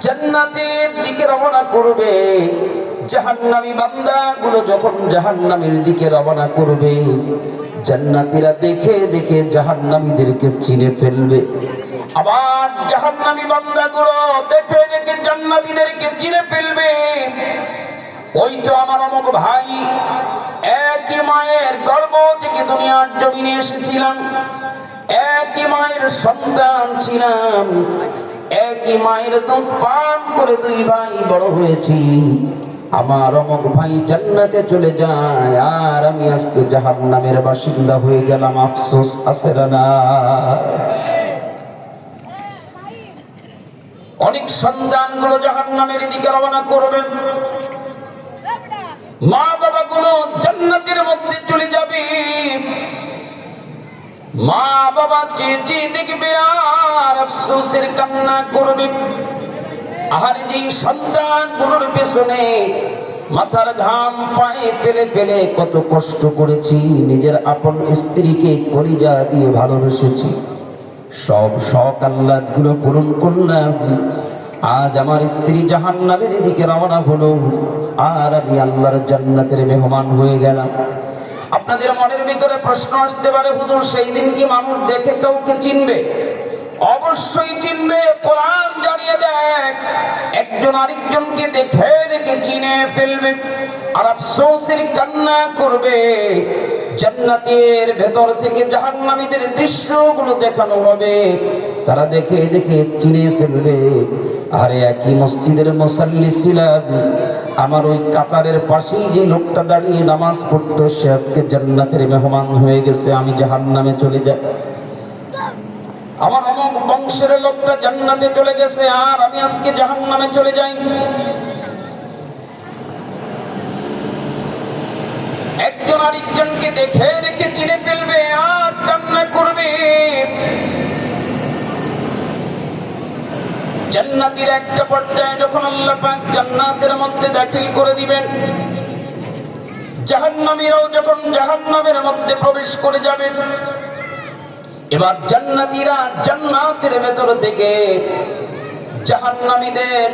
জান্নাতের দিকে রওনা করবে। জাহান্নামী বান্দাগুলো যখন জাহান্নামের দিকে রওনা করবে, জান্নাতীরা দেখে দেখে জাহান্নামীদেরকে চিনে ফেলবে। আবার জাহান্নামী বান্দাগুলো দেখে দেখে জান্নাতীদেরকে চিনে ফেলবে। ওই তো আমার অমুক ভাই, একই মায়ের গর্ভ থেকে দুনিয়ার জমিনে এসেছিলাম, একই মায়ের সন্তান ছিলাম, একই মায়ের দুধ পান করে দুই ভাই বড় হয়েছি। আমার অমুক ভাই জান্নাতে চলে যায়, আর আমি আজকে জাহান্নামের বাসিন্দা হয়ে গেলাম। আফসোস আছে না? অনেক সন্তানগুলো জাহান্নামের দিকে রওনা করবেন, মা বাবাগুলো জান্নাতের মধ্যে চলে যাবে। মা বাবা চেয়ে চেয়ে দেখবে আর আফসোসের কান্না করবে। আর যে সন্তানগুলোর পেছনে মাথার ঘাম পায়ে ফেলে ফেলে কত কষ্ট করেছি, নিজের আপন স্ত্রীকে কলিজা দিয়ে ভালোবেসেছি, সব শখ আহ্লাদগুলো পূরণ করলাম। আজ আমার স্ত্রী জাহান্নামের দিকে রওনা হলো, আর আমি আল্লাহর জান্নাতের মেহমান হয়ে গেলাম। আপনাদের মনের ভিতরে প্রশ্ন আসতে পারে, হুজুর সেই দিন কি মানুষ দেখে কাউকে চিনবে? অবশ্যই চিনবে। কোরআন জানিয়ে দেয়, একজন আরেকজনকে দেখে দেখে চিনে ফেলবে আর আফসোসের কান্না করবে। জান্নাতের ভেতর থেকে জাহান্নামীদের দৃশ্যগুলো দেখানো হবে, তারা দেখে দেখে চিনে ফেলবে। আরে একই মসজিদের মুসাল্লি ছিলাম, আমার ওই কাতারের পাশেই যে লোকটা দাঁড়িয়ে নামাজ পড়তো, সে আজকে জান্নাতের মেহমান হয়ে গেছে, আমি জাহান্নামে চলে যাই। আমার অমুক বংশের লোকটা জান্নাতে চলে গেছে, আর আমি আজকে জাহান্নামে চলে যাই। একজন আরেকজনকে দেখে দেখে চিনে ফেলবে আর কান্না করবে। জান্নাতের একটা পর্যায়ে যখন আল্লাহ পাক জান্নাতের মধ্যে দাখিল করে দিবেন, জাহান্নামীরাও যখন জাহান্নামের মধ্যে প্রবেশ করে যাবে, এবার জান্নাতীরা জান্নাতের ভেতর থেকে জাহান্নামীদের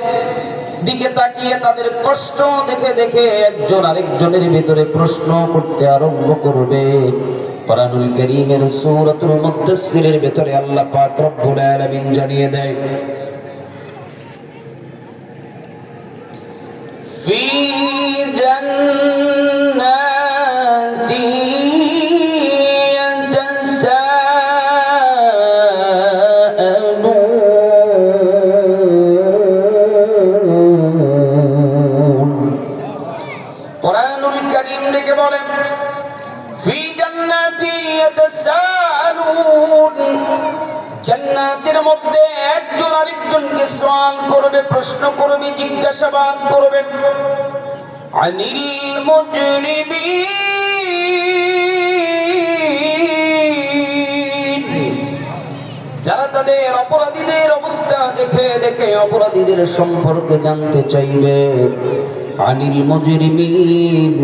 দিকে তাকিয়ে তাদের কষ্ট দেখে দেখে একজন আরেকজনের ভিতরে প্রশ্ন করতে আরম্ভ করবে। কোরআনুল কারীমের সূরাতুল মুদ্দাসসিরের ভিতরে আল্লাহ পাক রব্বুল আলামিন জানিয়ে দেয়, ফি জান্নাতি জান্নাতের মধ্যে একজন আরেকজনকে সওয়াল করবে, প্রশ্ন করবে, জিজ্ঞাসাবাদ করবে। আনিল মুজরিমিন, যারা তাদের অপরাধীদের অবস্থা দেখে দেখে অপরাধীদের সম্পর্কে জানতে চাইবে। আনিল মুজরিমিন,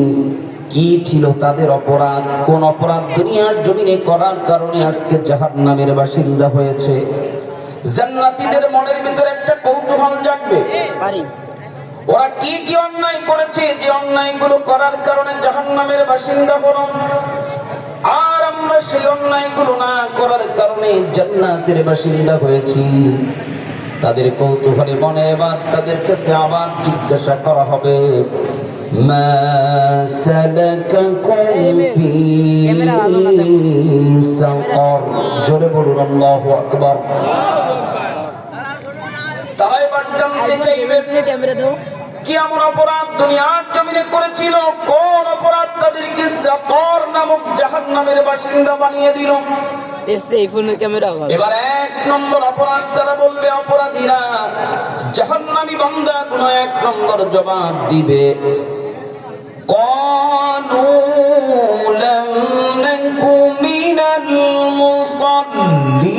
কি ছিল তাদের অপরাধ, কোন অপরাধ দুনিয়ার জমিনে করার কারণে আজকে জাহান্নামের বাসিন্দা হয়েছে। জান্নাতীদের মনের ভিতরে একটা কৌতূহল জাগবে, ওরা কি কি অন্যায় করেছে, যে অন্যায়গুলো করার কারণে জাহান্নামের বাসিন্দা হলো, আর আমরা সেই অন্যায়গুলো না করার কারণে জান্নাতের বাসিন্দা হয়েছি। তাদের কৌতূহলী মনে এবার তাদের কাছে আবার জিজ্ঞাসা করা হবে, মা সালাকাকুম ফি সাকর। জোরে বলুন আল্লাহু আকবার। তারা এবার জানতে চাইবে কি এমন অপরাধ দুনিয়ার জমিনে করেছিল, কোন অপরাধ তাদেরকে সাকর নামক জাহান্নামের বাসিন্দা বানিয়ে দিল। এবার এক নম্বর অপরাধ যারা বলবে, অপরাধীরা জাহান্নামী বান্দাগুলো এক নম্বর জবাব দিবে, ক্বালু লাম নাকু মিনাল মুসাল্লিন।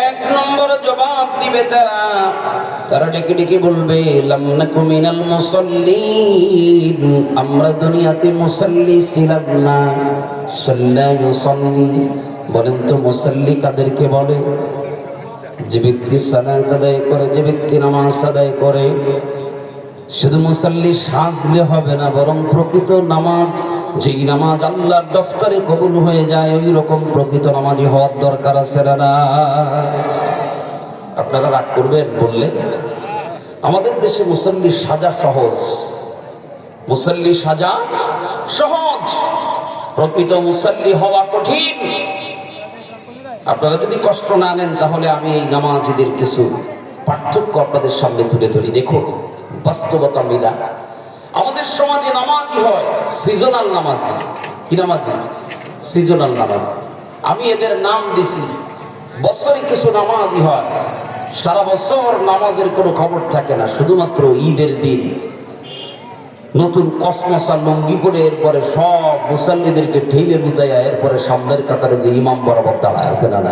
এক নম্বর জবাব দিবে তারা ডেকে ডেকে বলবে, লাম নাকু মিনাল মুসাল্লিন, আমরা দুনিয়াতে মুসাল্লি ছিলাম না। সাল্লা ইউসাল্লি, বলেন তো মুসাল্লি কাদেরকে বলে? যে ব্যক্তি সালাত আদায় করে, যে ব্যক্তি নামাজ আদায় করে। শুধু মুসাল্লি সাজলে হবে না, বরং প্রকৃত নামাজ, যেই নামাজ আল্লাহর দফতরে কবুল হয়ে যায়, ওই রকম প্রকৃত নামাজি হওয়ার দরকার আছে না? আপনারা রাগ করবেন বললে? আমাদের দেশে মুসাল্লি সাজা সহজ, মুসাল্লি সাজা সহজ, প্রকৃত মুসাল্লি হওয়া কঠিন। আপনারা যদি কষ্ট না নেন তাহলে আমি এই নামাজিদের কিছু পার্থক্য আপনাদের সামনে তুলে ধরি। দেখুন বাস্তবতা মিলা। আমাদের সমাজে নামাজি হয় সিজনাল নামাজি। কি নামাজি? সিজনাল নামাজি। আমি এদের নাম দিছি। বছরে কিছু নামাজি হয়, সারা বছর নামাজের কোনো খবর থাকে না, শুধুমাত্র ঈদের দিন নতুন কসমসা লুঙ্গি পরে এরপরে সব মুসাল্লিদেরকে ঠেলে বুঝাইয়া এরপরে সামনের কাতারে যে ইমাম বরাবর দাঁড়ায় আছে না।